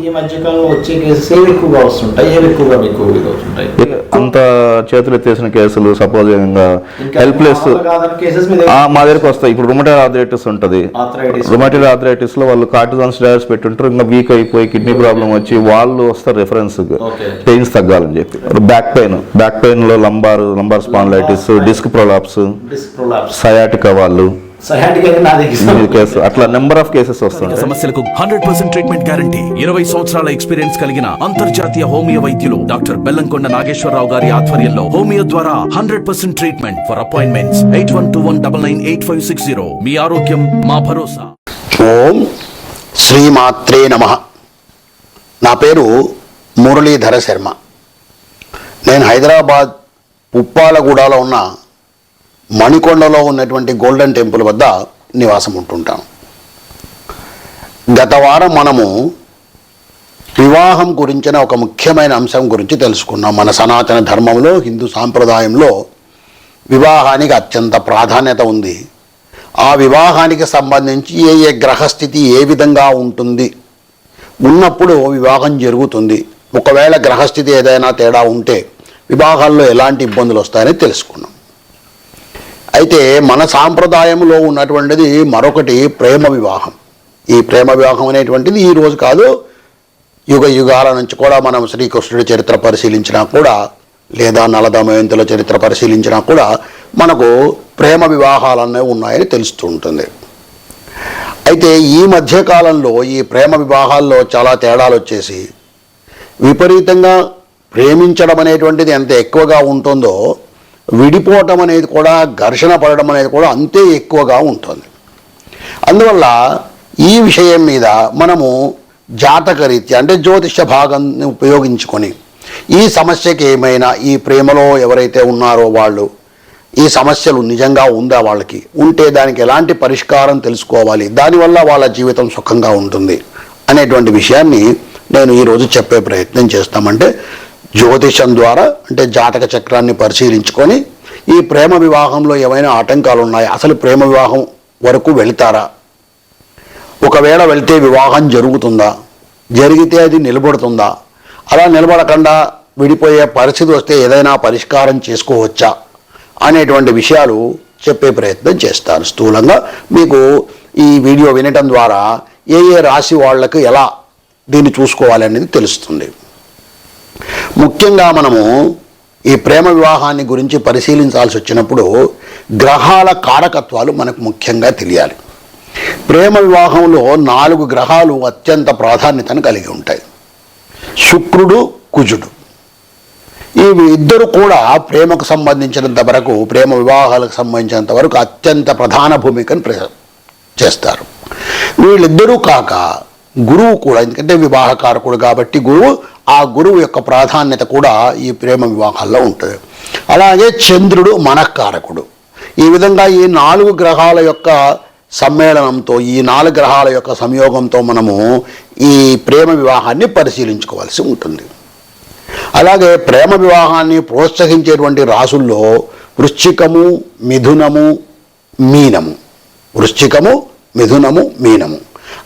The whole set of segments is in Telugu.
ఈ మధ్యకాలంలో వచ్చే కేసెస్ ఏవి ఎక్కువగా వస్తుంటాయి, ఏవి ఎక్కువగా మీకు వస్తుంటాయి? అంత చేతులు ఎత్తేసిన కేసులు, సపోజ్ హెల్ప్లెస్ మా దగ్గరికి వస్తాయి. ఇప్పుడు రుమటైడ్ ఆర్థరైటిస్ ఉంటుంది. రుమటైడ్ ఆర్థరైటిస్ లో వాళ్ళు కార్టిజాన్ స్టెరాయిడ్స్ పెట్టుంటారు, ఇంకా వీక్ అయిపోయి కిడ్నీ ప్రాబ్లం వచ్చి వాళ్ళు వస్తారు రెఫరెన్స్ పెయిన్స్ తగ్గాలని చెప్పి. బ్యాక్ పెయిన్ లో lumbar spondylitis, disc prolapse, sciatica వాళ్ళు అట్లా నెంబర్ ఆఫ్ కేసెస్ వస్తాయి. సమస్యలకు 100% ట్రీట్మెంట్ గ్యారంటీ. 20 సంవత్సరాల ఎక్స్పీరియన్స్ కలిగిన అంతర్జాతీయ హోమియో వైద్యులు డాక్టర్ బెల్లంకొండ నాగేశ్వరరావు గారి ఆధ్వర్యంలో హోమియో ద్వారా 100% ట్రీట్మెంట్. For appointments 8121998560. మీ ఆరోగ్యం మా భరోసా. ఓం శ్రీమాత్రే నమః. నా పేరు మురళీధర శర్మ. నేను హైదరాబాద్ ఉప్పాలగూడలో ఉన్న మణికొండలో ఉన్నటువంటి గోల్డెన్ టెంపుల్ వద్ద నివాసం ఉంటుంటాం. గత వారం మనము వివాహం గురించిన ఒక ముఖ్యమైన అంశం గురించి తెలుసుకున్నాం. మన సనాతన ధర్మంలో, హిందూ సాంప్రదాయంలో వివాహానికి అత్యంత ప్రాధాన్యత ఉంది. ఆ వివాహానికి సంబంధించి ఏ గ్రహస్థితి ఏ విధంగా ఉంటుంది, ఉన్నప్పుడు వివాహం జరుగుతుంది. ఒకవేళ గ్రహస్థితి ఏదైనా తేడా ఉంటే వివాహాల్లో ఎలాంటి ఇబ్బందులు వస్తాయని తెలుసుకున్నాం. అయితే మన సాంప్రదాయంలో ఉన్నటువంటిది మరొకటి ప్రేమ వివాహం. ఈ ప్రేమ వివాహం అనేటువంటిది ఈరోజు కాదు, యుగ యుగాల నుంచి కూడా మనం శ్రీకృష్ణుడి చరిత్ర పరిశీలించినా కూడా, లేదా నలదమయంతుల చరిత్ర పరిశీలించినా కూడా మనకు ప్రేమ వివాహాలు అనేవి ఉన్నాయని తెలుస్తూ ఉంటుంది. అయితే ఈ మధ్యకాలంలో ఈ ప్రేమ వివాహాల్లో చాలా తేడాలు వచ్చేసి విపరీతంగా ప్రేమించడం అనేటువంటిది ఎంత ఎక్కువగా ఉంటుందో విడిపోవటం అనేది కూడా, ఘర్షణ పడడం అనేది కూడా అంతే ఎక్కువగా ఉంటుంది. అందువల్ల ఈ విషయం మీద మనము జాతకరీత్యా అంటే జ్యోతిష భాగాన్ని ఉపయోగించుకొని ఈ సమస్యకి ఏమైనా, ఈ ప్రేమలో ఎవరైతే ఉన్నారో వాళ్ళు ఈ సమస్యలు నిజంగా ఉందా, వాళ్ళకి ఉంటే దానికి ఎలాంటి పరిష్కారం తెలుసుకోవాలి, దానివల్ల వాళ్ళ జీవితం సుఖంగా ఉంటుంది అనేటువంటి విషయాన్ని నేను ఈరోజు చెప్పే ప్రయత్నం చేస్తామంటే, జ్యోతిషం ద్వారా అంటే జాతక చక్రాన్ని పరిశీలించుకొని ఈ ప్రేమ వివాహంలో ఏమైనా ఆటంకాలు ఉన్నాయా, అసలు ప్రేమ వివాహం వరకు వెళ్తారా, ఒకవేళ వెళ్తే వివాహం జరుగుతుందా, జరిగితే అది నిలబడుతుందా, అలా నిలబడకుండా విడిపోయే పరిస్థితి వస్తే ఏదైనా పరిష్కారం చేసుకోవచ్చా అనేటువంటి విషయాలు చెప్పే ప్రయత్నం చేస్తాను. స్థూలంగా మీకు ఈ వీడియో వినటం ద్వారా ఏ రాశి వాళ్లకు ఎలా దీన్ని చూసుకోవాలి అనేది తెలుస్తుంది. ముఖ్యంగా మనము ఈ ప్రేమ వివాహాన్ని గురించి పరిశీలించాల్సి వచ్చినప్పుడు గ్రహాల కారకత్వాలు మనకు ముఖ్యంగా తెలియాలి. ప్రేమ వివాహంలో 4 గ్రహాలు అత్యంత ప్రాధాన్యతను కలిగి ఉంటాయి. శుక్రుడు, కుజుడు. ఈ ఇద్దరు కూడా ప్రేమకు సంబంధించినంత వరకు, ప్రేమ వివాహాలకు సంబంధించినంత వరకు అత్యంత ప్రధాన భూమికను చేస్తారు. వీళ్ళిద్దరూ కాక గురువు కూడా, ఎందుకంటే వివాహకారకుడు కాబట్టి గురువు, ఆ గురువు యొక్క ప్రాధాన్యత కూడా ఈ ప్రేమ వివాహాల్లో ఉంటుంది. అలాగే చంద్రుడు మనఃకారకుడు. ఈ విధంగా ఈ 4 గ్రహాల యొక్క సమ్మేళనంతో, ఈ 4 గ్రహాల యొక్క సంయోగంతో మనము ఈ ప్రేమ వివాహాన్ని పరిశీలించుకోవాల్సి ఉంటుంది. అలాగే ప్రేమ వివాహాన్ని ప్రోత్సహించేటువంటి రాసుల్లో వృశ్చికము, మిథునము, మీనము. వృశ్చికము, మిథునము, మీనము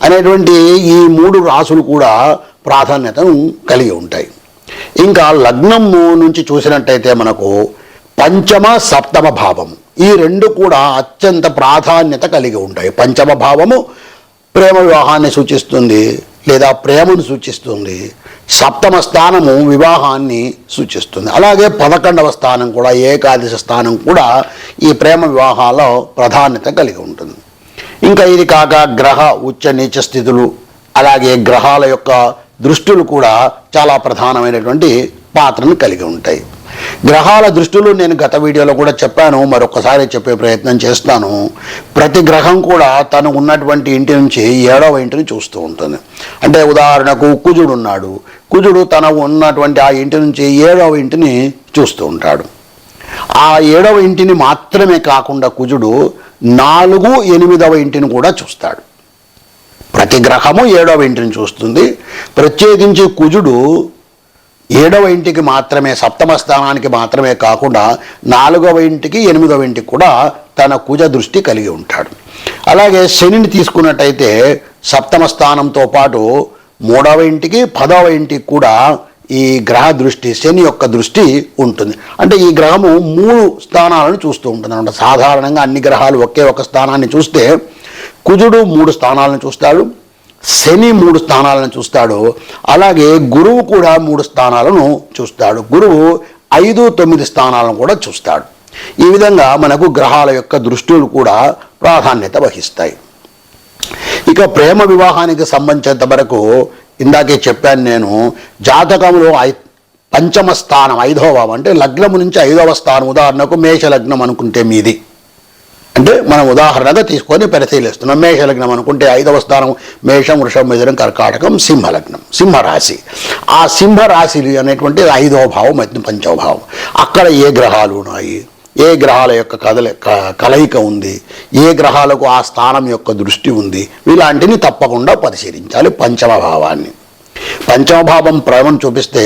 అనేటువంటి ఈ 3 రాసులు కూడా ప్రాధాన్యతను కలిగి ఉంటాయి. ఇంకా లగ్నము నుంచి చూసినట్టయితే మనకు పంచమ, సప్తమ భావము, ఈ 2 కూడా అత్యంత ప్రాధాన్యత కలిగి ఉంటాయి. పంచమ భావము ప్రేమ వివాహాన్ని సూచిస్తుంది లేదా ప్రేమను సూచిస్తుంది. సప్తమ స్థానము వివాహాన్ని సూచిస్తుంది. అలాగే 11వ స్థానం కూడా, ఏకాదశి స్థానం కూడా ఈ ప్రేమ వివాహాల్లో ప్రాధాన్యత కలిగి ఉంటుంది. ఇంకా ఇది కాక గ్రహ ఉచ్చ నీచ స్థితులు, అలాగే గ్రహాల యొక్క దృష్టులు కూడా చాలా ప్రధానమైనటువంటి పాత్రను కలిగి ఉంటాయి. గ్రహాల దృష్టులు నేను గత వీడియోలో కూడా చెప్పాను, మరొకసారి చెప్పే ప్రయత్నం చేస్తాను. ప్రతి గ్రహం కూడా తను ఉన్నటువంటి ఇంటి నుంచి 7వ ఇంటిని చూస్తూ ఉంటుంది. అంటే ఉదాహరణకు కుజుడు ఉన్నాడు, కుజుడు తన ఉన్నటువంటి ఆ ఇంటి నుంచి 7వ ఇంటిని చూస్తూ ఉంటాడు. ఆ 7వ ఇంటిని మాత్రమే కాకుండా కుజుడు 4, 8వ ఇంటిని కూడా చూస్తాడు. ప్రతి గ్రహము 7వ ఇంటిని చూస్తుంది. ప్రత్యేకించి కుజుడు 7వ ఇంటికి మాత్రమే, సప్తమ స్థానానికి మాత్రమే కాకుండా 4వ ఇంటికి, 8వ ఇంటికి కూడా తన కుజ దృష్టి కలిగి ఉంటాడు. అలాగే శనిని తీసుకున్నట్టయితే సప్తమ స్థానంతో పాటు 3వ ఇంటికి 10వ ఇంటికి కూడా ఈ గ్రహ దృష్టి, శని యొక్క దృష్టి ఉంటుంది. అంటే ఈ గ్రహము 3 స్థానాలను చూస్తూ ఉంటుంది అన్నమాట. సాధారణంగా అన్ని గ్రహాలు ఒకే ఒక స్థానాన్ని చూస్తే కుజుడు 3 స్థానాలను చూస్తాడు, శని 3 స్థానాలను చూస్తాడు, అలాగే గురువు కూడా 3 స్థానాలను చూస్తాడు. గురువు 5, 9 స్థానాలను కూడా చూస్తాడు. ఈ విధంగా మనకు గ్రహాల యొక్క దృష్టులు కూడా ప్రాధాన్యత వహిస్తాయి. ఇక ప్రేమ వివాహానికి సంబంధించినంత వరకు ఇందాకే చెప్పాను నేను, జాతకంలో 5వ స్థానం 5వ భావం అంటే లగ్నము నుంచి 5వ స్థానం, ఉదాహరణకు మేష లగ్నం అనుకుంటే మీది, అంటే మనం ఉదాహరణగా తీసుకొని పరిశీలిస్తున్నాం. మేషలగ్నం అనుకుంటే 5వ స్థానం మేషం, వృషభం, మిథునం, కర్కాటకం, సింహలగ్నం, సింహరాశి. ఆ సింహరాశి అనేటువంటి 5వ భావం, 5వ భావం. అక్కడ ఏ గ్రహాలు ఉన్నాయి, ఏ గ్రహాల యొక్క కలయిక ఉంది, ఏ గ్రహాలకు ఆ స్థానం యొక్క దృష్టి ఉంది, ఇలాంటిని తప్పకుండా పరిశీలించాలి. 5వ భావాన్ని, 5వ భావం ప్రేమను చూపిస్తే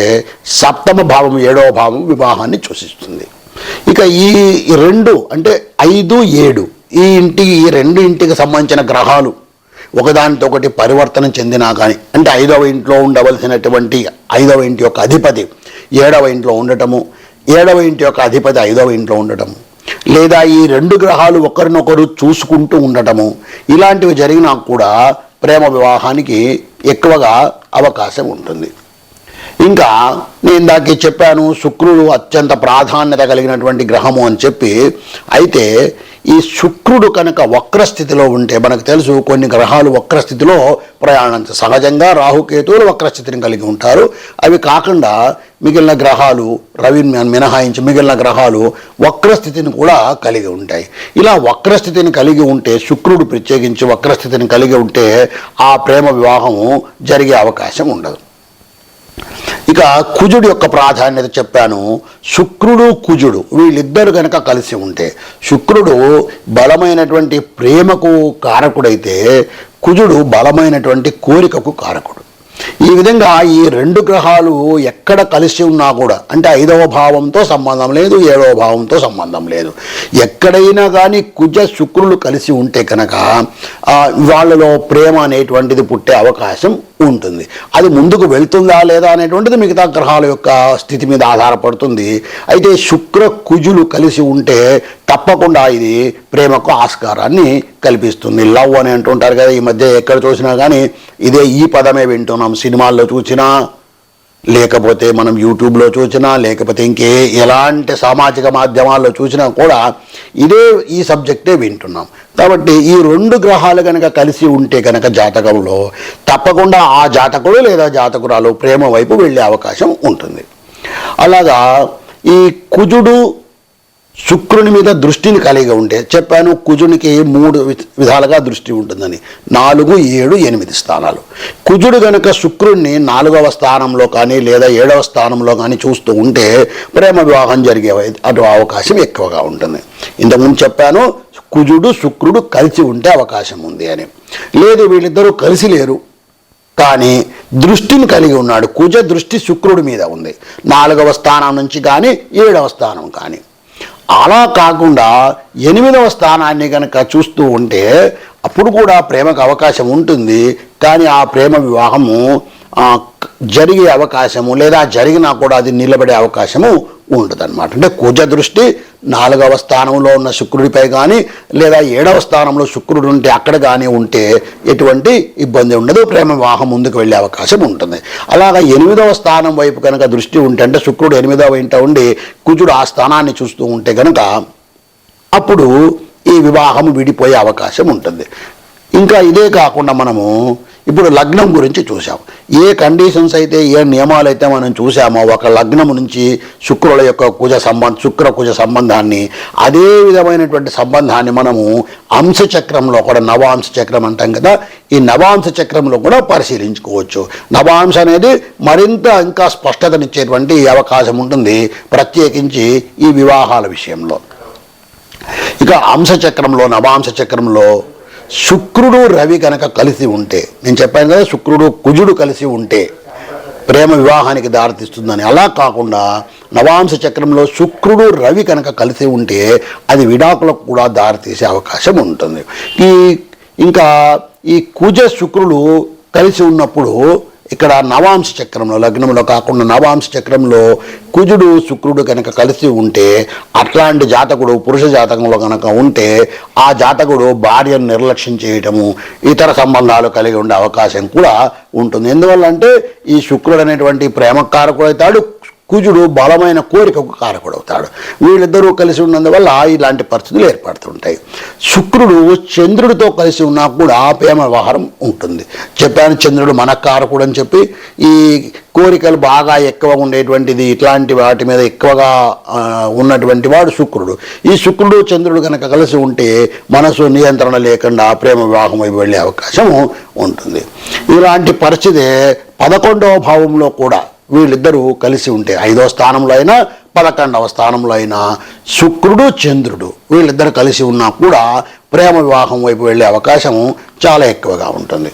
7వ భావం 7వ భావం వివాహాన్ని సూచిస్తుంది. ఇక ఈ 2 అంటే 5, 7 ఈ 2 ఇంటికి సంబంధించిన గ్రహాలు ఒకదానితో ఒకటి పరివర్తన చెందినా కానీ, అంటే 5వ ఇంట్లో ఉండవలసినటువంటి 5వ ఇంటి యొక్క అధిపతి 7వ ఇంట్లో ఉండటము, 7వ ఇంటి యొక్క అధిపతి 5వ ఇంట్లో ఉండటము, లేదా ఈ 2 గ్రహాలు ఒకరినొకరు చూసుకుంటూ ఉండటము, ఇలాంటివి జరిగినా కూడా ప్రేమ వివాహానికి ఎక్కువగా అవకాశం ఉంటుంది. ఇంకా నేను ఇందాకే చెప్పాను శుక్రుడు అత్యంత ప్రాధాన్యత కలిగినటువంటి గ్రహము అని చెప్పి. అయితే ఈ శుక్రుడు కనుక వక్రస్థితిలో ఉంటే, మనకు తెలుసు కొన్ని గ్రహాలు వక్రస్థితిలో ప్రయాణం సహజంగా రాహుకేతువులు వక్రస్థితిని కలిగి ఉంటారు. అవి కాకుండా మిగిలిన గ్రహాలు, రవిని మినహాయించి మిగిలిన గ్రహాలు వక్రస్థితిని కూడా కలిగి ఉంటాయి. ఇలా వక్రస్థితిని కలిగి ఉంటే, శుక్రుడు ప్రత్యేకించి వక్రస్థితిని కలిగి ఉంటే ఆ ప్రేమ వివాహము జరిగే అవకాశం ఉండదు. ఇక కుజుడు యొక్క ప్రాధాన్యత చెప్పాను. శుక్రుడు కుజుడు వీళ్ళిద్దరు కనుక కలిసి ఉంటే, శుక్రుడు బలమైనటువంటి ప్రేమకు కారకుడైతే కుజుడు బలమైనటువంటి కోరికకు కారకుడు. ఈ విధంగా ఈ 2 గ్రహాలు ఎక్కడ కలిసి ఉన్నా కూడా, అంటే 5వ భావంతో సంబంధం లేదు, 7వ భావంతో సంబంధం లేదు, ఎక్కడైనా కానీ కుజ శుక్రులు కలిసి ఉంటే కనుక వాళ్ళలో ప్రేమ అనేటువంటిది పుట్టే అవకాశం ఉంటుంది. అది ముందుకు వెళ్తుందా లేదా అనేటువంటిది మిగతా గ్రహాల యొక్క స్థితి మీద ఆధారపడుతుంది. అయితే శుక్ర కుజులు కలిసి ఉంటే తప్పకుండా ఇది ప్రేమకు ఆస్కారాన్ని కల్పిస్తుంది. లవ్ అని అంటుంటారు కదా, ఈ మధ్య ఎక్కడ చూసినా కానీ ఈ పదమే వింటున్నాం. సినిమాల్లో చూసినా, లేకపోతే మనం యూట్యూబ్లో చూసినా, లేకపోతే ఎలాంటి సామాజిక మాధ్యమాల్లో చూసినా కూడా ఈ సబ్జెక్టే వింటున్నాం. కాబట్టి ఈ 2 గ్రహాలు కనుక కలిసి ఉంటే కనుక జాతకంలో తప్పకుండా ఆ జాతకుడు లేదా జాతకురాలు ప్రేమ వైపు వెళ్ళే అవకాశం ఉంటుంది. అలాగా ఈ కుజుడు శుక్రుని మీద దృష్టిని కలిగి ఉంటే, చెప్పాను కుజునికి 3 విధాలుగా దృష్టి ఉంటుందని, 4, 7, 8 స్థానాలు. కుజుడు కనుక శుక్రుడిని 4వ స్థానంలో కానీ లేదా 7వ స్థానంలో కానీ చూస్తూ ఉంటే ప్రేమ వివాహం జరిగే అవకాశం ఎక్కువగా ఉంటుంది. ఇంతకుముందు చెప్పాను కుజుడు శుక్రుడు కలిసి ఉంటే అవకాశం ఉంది అని. లేదు వీళ్ళిద్దరూ కలిసి లేరు కానీ దృష్టిని కలిగి ఉన్నాడు, కుజ దృష్టి శుక్రుడి మీద ఉంది, 4వ స్థానం నుంచి కానీ 7వ స్థానం కానీ. అలా కాకుండా 8వ స్థానాన్ని కనుక చూస్తూ ఉంటే అప్పుడు కూడా ప్రేమకు అవకాశం ఉంటుంది. కానీ ఆ ప్రేమ వివాహము జరిగే అవకాశము లేదా జరిగినా కూడా అది నిలబడే అవకాశము ఉండదన్నమాట. అంటే కుజ దృష్టి 4వ స్థానంలో ఉన్న శుక్రుడిపై కానీ లేదా 7వ స్థానంలో శుక్రుడు ఉంటే అక్కడ కానీ ఉంటే ఎటువంటి ఇబ్బంది ఉండదు, ప్రేమ వివాహం ముందుకు వెళ్ళే అవకాశం ఉంటుంది. అలాగా 8వ స్థానం వైపు కనుక దృష్టి ఉంటే, అంటే శుక్రుడు 8వ ఇంట ఉండి కుజుడు ఆ స్థానాన్ని చూస్తూ ఉంటే కనుక అప్పుడు ఈ వివాహం విడిపోయే అవకాశం ఉంటుంది. ఇంకా ఇదే కాకుండా మనము ఇప్పుడు లగ్నం గురించి చూసాం. ఏ కండిషన్స్ అయితే, ఏ నియమాలు అయితే మనం చూసామో ఒక లగ్నం నుంచి శుక్రుల యొక్క శుక్ర కుజ సంబంధాన్ని, అదే విధమైనటువంటి సంబంధాన్ని మనము అంశచక్రంలో కూడా, నవాంశ చక్రం అంటాం కదా, ఈ నవాంశ చక్రంలో కూడా పరిశీలించుకోవచ్చు. నవాంశ అనేది మరింత ఇంకా స్పష్టతనిచ్చేటువంటి అవకాశం ఉంటుంది, ప్రత్యేకించి ఈ వివాహాల విషయంలో. ఇక అంశచక్రంలో, నవాంశ చక్రంలో శుక్రుడు రవి కనుక కలిసి ఉంటే, నేను చెప్పాను కదా శుక్రుడు కుజుడు కలిసి ఉంటే ప్రేమ వివాహానికి దారితీస్తుందని. అలా కాకుండా నవాంశ చక్రంలో శుక్రుడు రవి కనుక కలిసి ఉంటే అది విడాకులకు కూడా దారితీసే అవకాశం ఉంటుంది. ఇంకా ఈ కుజ శుక్రులు కలిసి ఉన్నప్పుడు ఇక్కడ నవాంశ చక్రంలో, లగ్నంలో కాకుండా నవాంశ చక్రంలో కుజుడు శుక్రుడు కనుక కలిసి ఉంటే, అట్లాంటి జాతకుడు పురుష జాతకంలో కనుక ఉంటే ఆ జాతకుడు భార్యను నిర్లక్ష్యం చేయటము, ఇతర సంబంధాలు కలిగి ఉండే అవకాశం కూడా ఉంటుంది. ఎందువల్ల అంటే ఈ శుక్రుడు అనేటువంటి ప్రేమకారకుడు అవుతాడు, కుజుడు బలమైన కోరికకు కారకుడవుతాడు. వీళ్ళిద్దరూ కలిసి ఉన్నందువల్ల ఇలాంటి పరిస్థితులు ఏర్పడుతుంటాయి. శుక్రుడు చంద్రుడితో కలిసి ఉన్నా కూడా ప్రేమ వ్యవహారం ఉంటుంది. చెప్పాను చంద్రుడు మనకారకుడు అని చెప్పి. ఈ కోరికలు బాగా ఎక్కువగా ఉండేటువంటిది, ఇట్లాంటి వాటి మీద ఎక్కువగా ఉన్నటువంటి వాడు శుక్రుడు. ఈ శుక్రుడు చంద్రుడు కనుక కలిసి ఉంటే మనసు నియంత్రణ లేకుండా ప్రేమ వివాహం వైపు వెళ్ళే అవకాశం ఉంటుంది. ఇలాంటి పరిస్థితి 11వ భావంలో కూడా వీళ్ళిద్దరూ కలిసి ఉంటే, 5వ స్థానంలో అయినా 11వ స్థానంలో అయినా శుక్రుడు చంద్రుడు వీళ్ళిద్దరు కలిసి ఉన్నా కూడా ప్రేమ వివాహం వైపు వెళ్ళే అవకాశం చాలా ఎక్కువగా ఉంటుంది.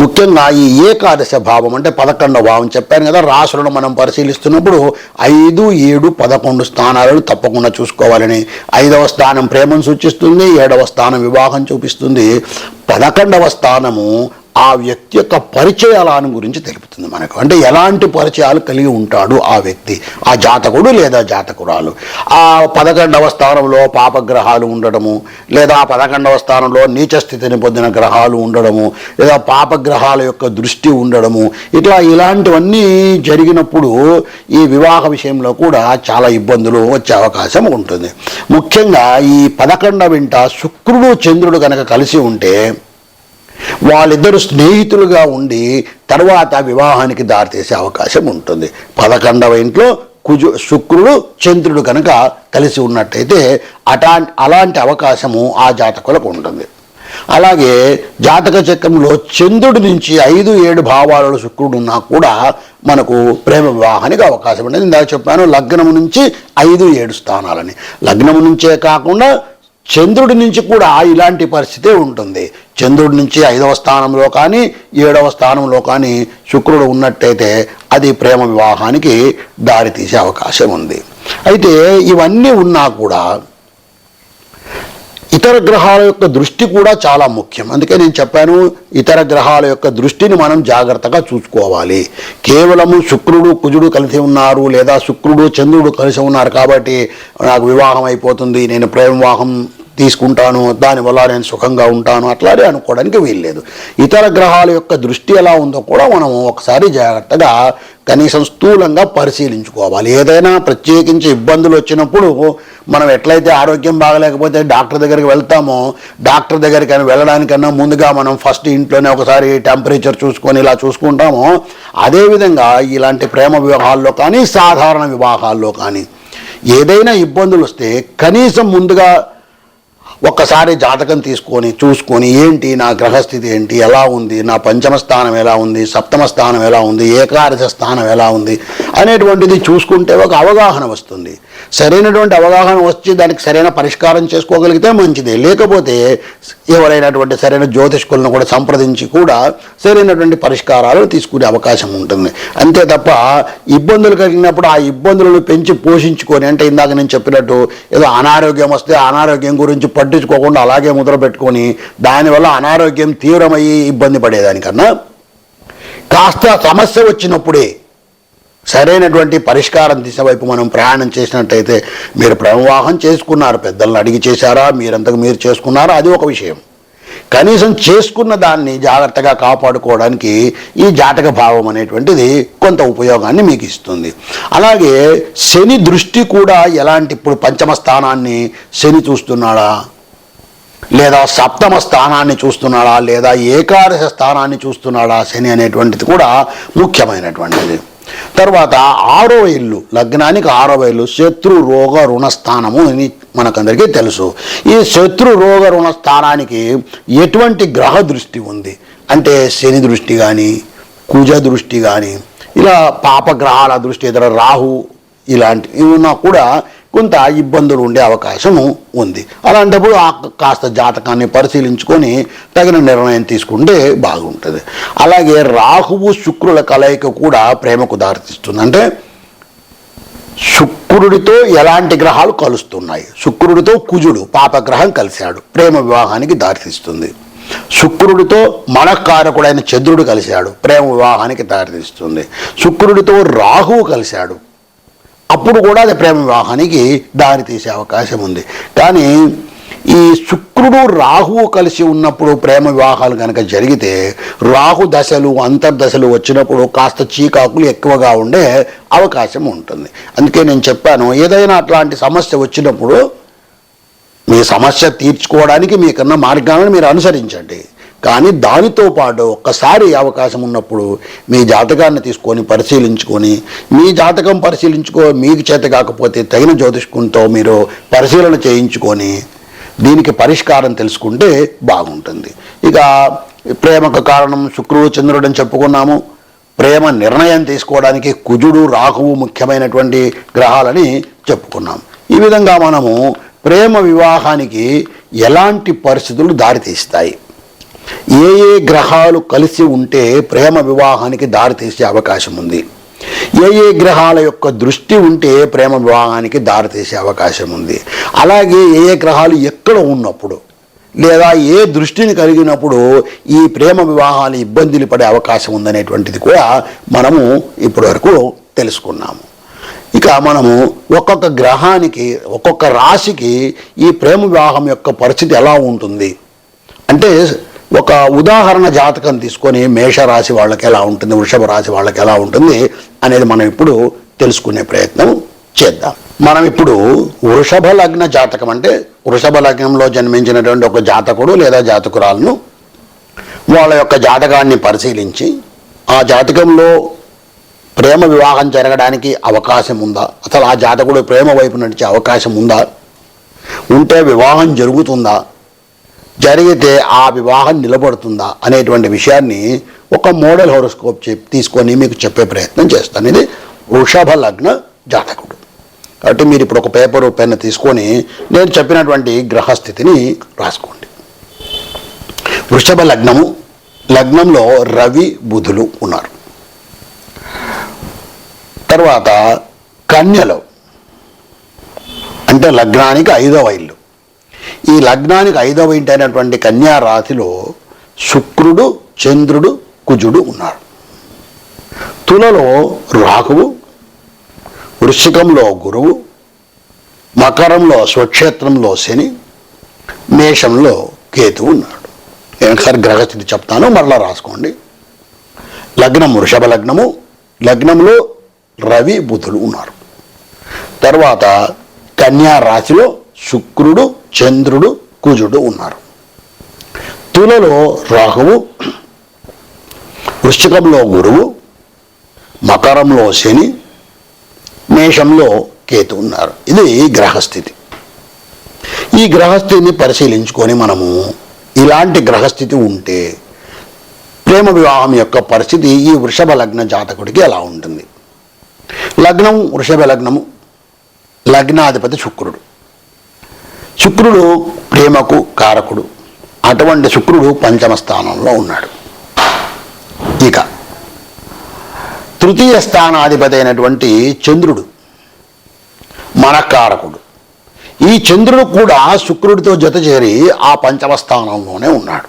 ముఖ్యంగా ఈ ఏకాదశ భావం అంటే 11వ భావం చెప్పాను కదా, రాశులను మనం పరిశీలిస్తున్నప్పుడు 5, 7, 11 స్థానాలను తప్పకుండా చూసుకోవాలని. 5వ స్థానం ప్రేమను సూచిస్తుంది, 7వ స్థానం వివాహం చూపిస్తుంది, 11వ స్థానము ఆ వ్యక్తి యొక్క పరిచయాలను గురించి తెలుపుతుంది మనకు. అంటే ఎలాంటి పరిచయాలు కలిగి ఉంటాడు ఆ వ్యక్తి, ఆ జాతకుడు లేదా జాతకురాలు. ఆ 11వ స్థానంలో పాపగ్రహాలు ఉండడము, లేదా 11వ స్థానంలో నీచ స్థితిని పొందిన గ్రహాలు ఉండడము, లేదా పాపగ్రహాల యొక్క దృష్టి ఉండడము, ఇలాంటివన్నీ జరిగినప్పుడు ఈ వివాహ విషయంలో కూడా చాలా ఇబ్బందులు వచ్చే అవకాశం ఉంటుంది. ముఖ్యంగా ఈ 11వ ఇంట శుక్రుడు చంద్రుడు కనుక కలిసి ఉంటే వాళ్ళిద్దరు స్నేహితులుగా ఉండి తర్వాత వివాహానికి దారితీసే అవకాశం ఉంటుంది. 11వ ఇంట్లో శుక్రుడు చంద్రుడు కనుక కలిసి ఉన్నట్టయితే అలాంటి అవకాశము ఆ జాతకులకు ఉంటుంది. అలాగే జాతక చక్రంలో చంద్రుడి నుంచి 5, 7 భావాలలో శుక్రుడు ఉన్నా కూడా మనకు ప్రేమ వివాహానికి అవకాశం ఉంటుంది. ఇందాక చెప్పాను లగ్నం నుంచి 5, 7 స్థానాలని. లగ్నం నుంచే కాకుండా చంద్రుడి నుంచి కూడా ఇలాంటి పరిస్థితే ఉంటుంది. చంద్రుడి నుంచి 5వ స్థానంలో కానీ 7వ స్థానంలో కానీ శుక్రుడు ఉన్నట్టయితే అది ప్రేమ వివాహానికి దారితీసే అవకాశం ఉంది. అయితే ఇవన్నీ ఉన్నా కూడా ఇతర గ్రహాల యొక్క దృష్టి కూడా చాలా ముఖ్యం. అందుకే నేను చెప్పాను ఇతర గ్రహాల యొక్క దృష్టిని మనం జాగ్రత్తగా చూసుకోవాలి. కేవలము శుక్రుడు కుజుడు కలిసి ఉన్నారు లేదా శుక్రుడు చంద్రుడు కలిసి ఉన్నారు కాబట్టి నాకు వివాహం అయిపోతుంది, నేను ప్రేమ వివాహం తీసుకుంటాను, దానివల్ల నేను సుఖంగా ఉంటాను అట్లానే అనుకోవడానికి వీల్లేదు. ఇతర గ్రహాల యొక్క దృష్టి ఎలా ఉందో కూడా మనం ఒకసారి జాగ్రత్తగా కనీసం స్థూలంగా పరిశీలించుకోవాలి. ఏదైనా ప్రత్యేకించి ఇబ్బందులు వచ్చినప్పుడు మనం ఎట్లయితే ఆరోగ్యం బాగలేకపోతే డాక్టర్ దగ్గరికి వెళ్తామో, డాక్టర్ దగ్గరికి వెళ్ళడానికన్నా ముందుగా మనం ఫస్ట్ ఇంట్లోనే ఒకసారి టెంపరేచర్ చూసుకొని ఇలా చూసుకుంటామో, అదేవిధంగా ఇలాంటి ప్రేమ వివాహాల్లో కానీ సాధారణ వివాహాల్లో కానీ ఏదైనా ఇబ్బందులు వస్తే కనీసం ముందుగా ఒక్కసారి జాతకం తీసుకొని చూసుకొని ఏంటి నా గ్రహస్థితి ఏంటి, ఎలా ఉంది, నా పంచమ స్థానం ఎలా ఉంది, సప్తమ స్థానం ఎలా ఉంది, ఏకాదశ స్థానం ఎలా ఉంది అనేటువంటిది చూసుకుంటే ఒక అవగాహన వస్తుంది. సరైనటువంటి అవగాహన వచ్చి దానికి సరైన పరిష్కారం చేసుకోగలిగితే మంచిది. లేకపోతే ఎవరైనటువంటి సరైన జ్యోతిష్కులను కూడా సంప్రదించి కూడా సరైనటువంటి పరిష్కారాలు తీసుకునే అవకాశం ఉంటుంది. అంతే తప్ప ఇబ్బందులు కలిగినప్పుడు ఆ ఇబ్బందులను పెంచి పోషించుకొని, అంటే ఇందాక నేను చెప్పినట్టు ఏదో అనారోగ్యం వస్తే అనారోగ్యం గురించి పట్టించుకోకుండా అలాగే ముద్ర పెట్టుకొని దానివల్ల అనారోగ్యం తీవ్రమయ్యి ఇబ్బంది పడేదానికన్నా కాస్త సమస్య వచ్చినప్పుడే సరైనటువంటి పరిష్కారం దిశ వైపు మనం ప్రయాణం చేసినట్టయితే, మీరు ప్రేమవివాహం చేసుకున్నారు, పెద్దలను అడిగి చేశారా, మీరంతకు మీరు చేసుకున్నారా, అది ఒక విషయం. కనీసం చేసుకున్న దాన్ని జాగ్రత్తగా కాపాడుకోవడానికి ఈ జాతక భావం అనేటువంటిది కొంత ఉపయోగాన్ని మీకు ఇస్తుంది. అలాగే శని దృష్టి కూడా ఎలాంటి, ఇప్పుడు పంచమ స్థానాన్ని శని చూస్తున్నాడా, లేదా సప్తమ స్థానాన్ని చూస్తున్నాడా, లేదా ఏకాదశ స్థానాన్ని చూస్తున్నాడా శని అనేటువంటిది కూడా ముఖ్యమైనటువంటిది. తర్వాత 6వ ఇల్లు, లగ్నానికి 6వ ఇల్లు శత్రు రోగ రుణ స్థానము అని మనకందరికీ తెలుసు. ఈ శత్రు రోగ రుణ స్థానానికి ఎటువంటి గ్రహ దృష్టి ఉంది అంటే శని దృష్టి కానీ కుజ దృష్టి కానీ ఇలా పాపగ్రహాల దృష్టి, ఇతర రాహు ఇలాంటివి ఉన్నా కూడా కొంత ఇబ్బందులు ఉండే అవకాశం ఉంది. అలాంటప్పుడు కాస్త జాతకాన్ని పరిశీలించుకొని తగిన నిర్ణయం తీసుకుంటే బాగుంటుంది. అలాగే రాహువు శుక్రుల కలయిక కూడా ప్రేమకు దారితీస్తుంది. అంటే శుక్రుడితో ఎలాంటి గ్రహాలు కలుస్తున్నాయి, శుక్రుడితో కుజుడు పాపగ్రహం కలిశాడు, ప్రేమ వివాహానికి దారితీస్తుంది. శుక్రుడితో మనఃకారకుడైన చంద్రుడు కలిశాడు, ప్రేమ వివాహానికి దారితీస్తుంది. శుక్రుడితో రాహువు కలిశాడు, అప్పుడు కూడా అది ప్రేమ వివాహానికి దారితీసే అవకాశం ఉంది. కానీ ఈ శుక్రుడు రాహువు కలిసి ఉన్నప్పుడు ప్రేమ వివాహాలు కనుక జరిగితే రాహు దశలు అంతర్దశలు వచ్చినప్పుడు కాస్త చీకాకులు ఎక్కువగా ఉండే అవకాశం ఉంటుంది. అందుకే నేను చెప్పాను, ఏదైనా అట్లాంటి సమస్య వచ్చినప్పుడు మీ సమస్య తీర్చుకోవడానికి మీకున్న మార్గాలను మీరు అనుసరించండి. కానీ దానితో పాటు ఒక్కసారి అవకాశం ఉన్నప్పుడు మీ జాతకాన్ని తీసుకొని పరిశీలించుకొని, మీ జాతకం మీకు చేత కాకపోతే తగిన జ్యోతిష్కునితో మీరు పరిశీలన చేయించుకొని దీనికి పరిష్కారం తెలుసుకుంటే బాగుంటుంది. ఇక ప్రేమకు కారణం శుక్రుడు చంద్రుడు అని చెప్పుకున్నాము. ప్రేమ నిర్ణయం తీసుకోవడానికి కుజుడు రాహువు ముఖ్యమైనటువంటి గ్రహాలని చెప్పుకున్నాం. ఈ విధంగా మనము ప్రేమ వివాహానికి ఎలాంటి పరిస్థితులు దారితీస్తాయి, ఏ ఏ గ్రహాలు కలిసి ఉంటే ప్రేమ వివాహానికి దారితీసే అవకాశం ఉంది, ఏ ఏ గ్రహాల యొక్క దృష్టి ఉంటే ప్రేమ వివాహానికి దారితీసే అవకాశం ఉంది, అలాగే ఏ ఏ గ్రహాలు ఎక్కడ ఉన్నప్పుడు లేదా ఏ దృష్టిని కలిగినప్పుడు ఈ ప్రేమ వివాహాలు ఇబ్బందులు పడే అవకాశం ఉందనేటువంటిది కూడా మనము ఇప్పటివరకు తెలుసుకున్నాము. ఇక మనము ఒక్కొక్క గ్రహానికి ఒక్కొక్క రాశికి ఈ ప్రేమ వివాహం యొక్క పరిస్థితి ఎలా ఉంటుంది అంటే, ఒక ఉదాహరణ జాతకం తీసుకొని మేషరాశి వాళ్ళకి ఎలా ఉంటుంది, వృషభ రాశి వాళ్ళకి ఎలా ఉంటుంది అనేది మనం ఇప్పుడు తెలుసుకునే ప్రయత్నం చేద్దాం. మనం ఇప్పుడు వృషభ లగ్న జాతకం అంటే వృషభ లగ్నంలో జన్మించినటువంటి ఒక జాతకుడు లేదా జాతకురాలను వాళ్ళ యొక్క జాతకాన్ని పరిశీలించి ఆ జాతకంలో ప్రేమ వివాహం జరగడానికి అవకాశం ఉందా, అసలు ఆ జాతకుడు ప్రేమ వైపు నడిచే అవకాశం ఉందా, ఉంటే వివాహం జరుగుతుందా, జరిగితే ఆ వివాహం నిలబడుతుందా అనేటువంటి విషయాన్ని ఒక మోడల్ హోరోస్కోప్ తీసుకొని మీకు చెప్పే ప్రయత్నం చేస్తాను. ఇది వృషభ లగ్న జాతకుడు. కాబట్టి మీరు ఇప్పుడు ఒక పేపరు పెన్ను తీసుకొని నేను చెప్పినటువంటి గ్రహస్థితిని రాసుకోండి. వృషభ లగ్నము, లగ్నంలో రవి బుధులు ఉన్నారు. తర్వాత కన్యలో అంటే లగ్నానికి 5వ ఇల్లు, ఈ లగ్నానికి 5వ ఇంటి అయినటువంటి కన్యా రాశిలో శుక్రుడు చంద్రుడు కుజుడు ఉన్నారు. తులలో రాహువు, వృశ్చికంలో గురువు, మకరంలో స్వక్షేత్రంలో శని, మేషంలో కేతువు ఉన్నాడు. నేను ఒకసారి గ్రహస్థితి చెప్తాను, మరలా రాసుకోండి. లగ్నం వృషభ లగ్నము, లగ్నంలో రవి బుధులు ఉన్నారు. తర్వాత కన్యా రాశిలో శుక్రుడు చంద్రుడు కుజుడు ఉన్నారు. తులలో రాహువు, వృశ్చికంలో గురువు, మకరంలో శని, మేషంలో కేతు ఉన్నారు. ఇది గ్రహస్థితి. ఈ గ్రహస్థితిని పరిశీలించుకొని మనము ఇలాంటి గ్రహస్థితి ఉంటే ప్రేమ వివాహం యొక్క పరిస్థితి ఈ వృషభ లగ్న జాతకుడికి ఎలా ఉంటుంది. లగ్నం వృషభ లగ్నము, లగ్నాధిపతి శుక్రుడు. శుక్రుడు ప్రేమకు కారకుడు. అటువంటి శుక్రుడు 5వ స్థానంలో ఉన్నాడు. ఇక తృతీయ స్థానాధిపతి అయినటువంటి చంద్రుడు మనకారకుడు. ఈ చంద్రుడు కూడా శుక్రుడితో జత చేరి ఆ 5వ స్థానంలోనే ఉన్నాడు.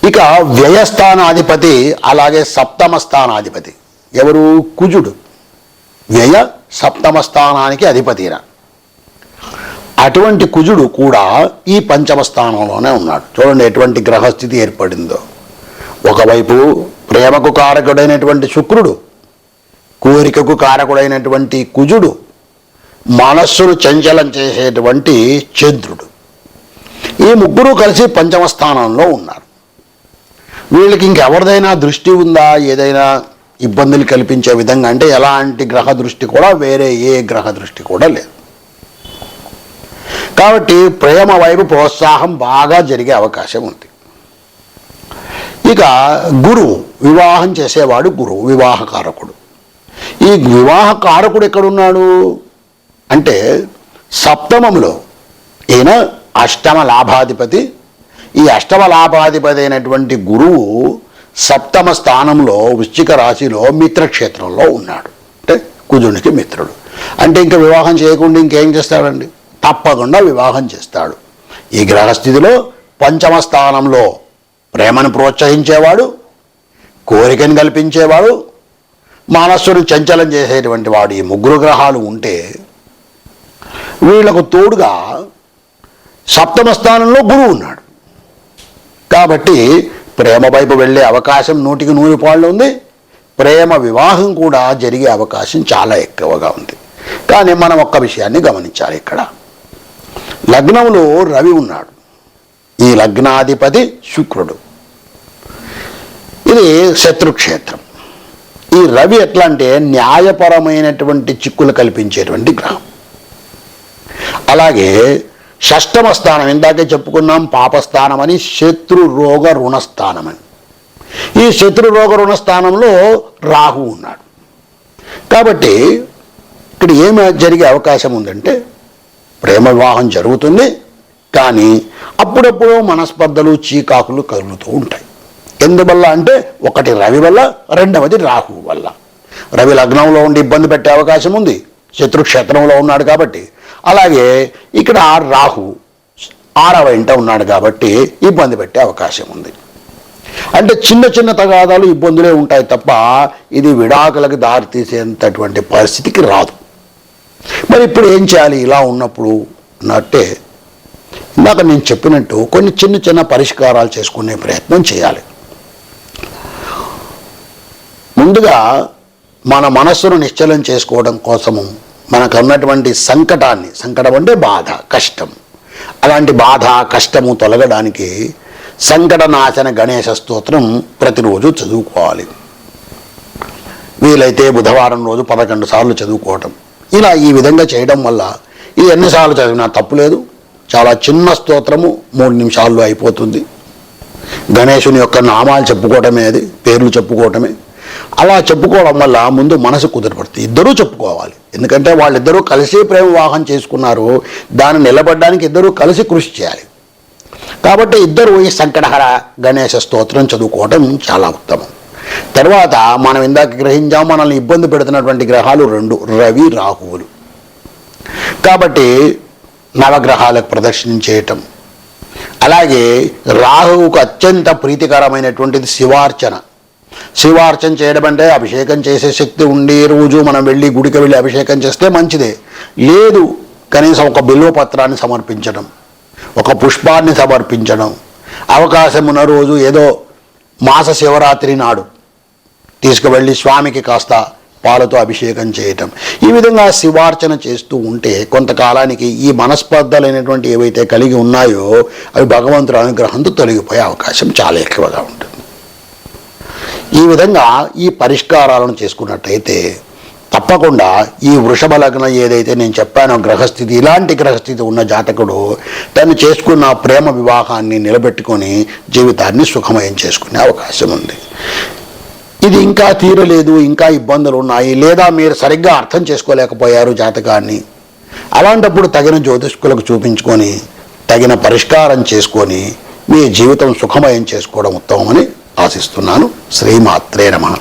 ఇక వ్యయస్థానాధిపతి అలాగే 7వ స్థానాధిపతి ఎవరు? కుజుడు. వ్యయ 7వ స్థానానికి అధిపతిరా. అటువంటి కుజుడు కూడా ఈ 5వ స్థానంలోనే ఉన్నాడు. చూడండి ఎటువంటి గ్రహస్థితి ఏర్పడిందో. ఒకవైపు ప్రేమకు కారకుడైనటువంటి శుక్రుడు, కోరికకు కారకుడైనటువంటి కుజుడు, మనస్సును చంచలం చేసేటువంటి చంద్రుడు, ఈ ముగ్గురు కలిసి 5వ స్థానంలో ఉన్నారు. వీళ్ళకి ఇంకెవరిదైనా దృష్టి ఉందా, ఏదైనా ఇబ్బందులు కల్పించే విధంగా అంటే ఎలాంటి గ్రహ దృష్టి కూడా, వేరే ఏ గ్రహ దృష్టి కూడా లేదు. కాబట్టి ప్రేమ వైపు ప్రోత్సాహం బాగా జరిగే అవకాశం ఉంది. ఇక గురువు, వివాహం చేసేవాడు గురువు, వివాహకారకుడు. ఈ వివాహకారకుడు ఎక్కడున్నాడు అంటే 7మములో. ఈయన 8వ లాభాధిపతి. ఈ 8వ లాభాధిపతి అయినటువంటి గురువు 7వ స్థానంలో వృశ్చిక రాశిలో మిత్రక్షేత్రంలో ఉన్నాడు. అంటే కుజునికి మిత్రుడు. అంటే ఇంకా వివాహం చేయకుండా ఇంకేం చేస్తాడండి? తప్పకుండా వివాహం చేస్తాడు. ఈ గ్రహస్థితిలో పంచమ స్థానంలో ప్రేమను ప్రోత్సహించేవాడు, కోరికను కల్పించేవాడు, మనస్సును చంచలం చేసేటువంటి వాడు ఈ ముగ్గురు గ్రహాలు ఉంటే వీళ్లకు తోడుగా సప్తమ స్థానంలో గురువు ఉన్నాడు. కాబట్టి ప్రేమ వైపు వెళ్ళే అవకాశం 100% ఉంది. ప్రేమ వివాహం కూడా జరిగే అవకాశం చాలా ఎక్కువగా ఉంది. కానీ మనం ఒక్క విషయాన్ని గమనించాలి. ఇక్కడ లగ్నంలో రవి ఉన్నాడు. ఈ లగ్నాధిపతి శుక్రుడు. ఇది శత్రుక్షేత్రం. ఈ రవి ఎట్లా అంటే న్యాయపరమైనటువంటి చిక్కులు కల్పించేటువంటి గ్రహం. అలాగే షష్టమ స్థానం ఇందాకే చెప్పుకున్నాం, పాపస్థానం అని, శత్రు రోగ రుణస్థానం అని. ఈ శత్రు రోగ రుణస్థానంలో రాహు ఉన్నాడు. కాబట్టి ఇక్కడ ఏమి జరిగే అవకాశం ఉందంటే ప్రేమ వివాహం జరుగుతుంది, కానీ అప్పుడప్పుడు మనస్పర్ధలు చీకాకులు కలుగుతూ ఉంటాయి. ఎందువల్ల అంటే ఒకటి రవి వల్ల, రెండవది రాహు వల్ల. రవి లగ్నంలో ఉండి ఇబ్బంది పెట్టే అవకాశం ఉంది, శత్రుక్షేత్రంలో ఉన్నాడు కాబట్టి. అలాగే ఇక్కడ రాహు 6వ ఇంట ఉన్నాడు కాబట్టి ఇబ్బంది పెట్టే అవకాశం ఉంది. అంటే చిన్న చిన్న తగాదాలు ఇబ్బందులే ఉంటాయి తప్ప ఇది విడాకులకు దారితీసేంతటువంటి పరిస్థితికి రాదు. మరి ఇప్పుడు ఏం చేయాలి ఇలా ఉన్నప్పుడు అన్నట్టే ఇందాక నేను చెప్పినట్టు కొన్ని చిన్న చిన్న పరిష్కారాలు చేసుకునే ప్రయత్నం చేయాలి. ముందుగా మన మనస్సును నిశ్చలం చేసుకోవడం కోసము మనకు ఉన్నటువంటి సంకటాన్ని, సంకటం అంటే బాధ, కష్టం, అలాంటి బాధ కష్టము తొలగడానికి సంకటనాశన గణేశ స్తోత్రం ప్రతిరోజు చదువుకోవాలి. వీలైతే బుధవారం రోజు 11 సార్లు చదువుకోవటం. ఇలా ఈ విధంగా చేయడం వల్ల ఇది ఎన్నిసార్లు చదివినా తప్పులేదు. చాలా చిన్న స్తోత్రము, 3 నిమిషాల్లో అయిపోతుంది. గణేశుని యొక్క నామాలు చెప్పుకోవటమే, అది పేర్లు చెప్పుకోవటమే. అలా చెప్పుకోవడం వల్ల ముందు మనసు కుదురుపడుతుంది. ఇద్దరూ చెప్పుకోవాలి. ఎందుకంటే వాళ్ళిద్దరూ కలిసి ప్రేమ వివాహం చేసుకున్నారు, దాన్ని నిలబడడానికి ఇద్దరూ కలిసి కృషి చేయాలి. కాబట్టి ఇద్దరు ఈ సంకటహర గణేశ స్తోత్రం చదువుకోవటం చాలా ఉత్తమం. తర్వాత మనం ఇందాక గ్రహించాం, మనల్ని ఇబ్బంది పెడుతున్నటువంటి గ్రహాలు 2, రవి రాహువులు. కాబట్టి నవగ్రహాలకు ప్రదక్షిణం చేయటం, అలాగే రాహువుకు అత్యంత ప్రీతికరమైనటువంటిది శివార్చన. శివార్చన చేయడం అంటే అభిషేకం చేసే శక్తి ఉండి రోజు మనం వెళ్ళి గుడికి వెళ్ళి అభిషేకం చేస్తే మంచిదే. లేదు, కనీసం ఒక బిల్వ పత్రాన్ని సమర్పించడం, ఒక పుష్పాన్ని సమర్పించడం, అవకాశం ఉన్న రోజు ఏదో మాస శివరాత్రి నాడు తీసుకువెళ్ళి స్వామికి కాస్త పాలతో అభిషేకం చేయటం, ఈ విధంగా శివార్చన చేస్తూ ఉంటే కొంతకాలానికి ఈ మనస్పర్ధలైనటువంటి ఏవైతే కలిగి ఉన్నాయో అవి భగవంతుడి అనుగ్రహంతో తొలగిపోయే అవకాశం చాలా ఎక్కువగా ఉంటుంది. ఈ విధంగా ఈ పరిష్కారాలను చేసుకున్నట్టయితే తప్పకుండా ఈ వృషభ లగ్నం ఏదైతే నేను చెప్పానో గ్రహస్థితి, ఇలాంటి గ్రహస్థితి ఉన్న జాతకుడు తను చేసుకున్న ప్రేమ వివాహాన్ని నిలబెట్టుకొని జీవితాన్ని సుఖమయం చేసుకునే అవకాశం ఉంది. ఇది ఇంకా తీరలేదు, ఇంకా ఇబ్బందులు ఉన్నాయి, లేదా మీరు సరిగ్గా అర్థం చేసుకోలేకపోయారు జాతకాన్ని, అలాంటప్పుడు తగిన జ్యోతిష్కులకు చూపించుకొని తగిన పరిష్కారం చేసుకొని మీ జీవితం సుఖమయం చేసుకోవడం ఉత్తమమని ఆశిస్తున్నాను. శ్రీమాత్రే నమః.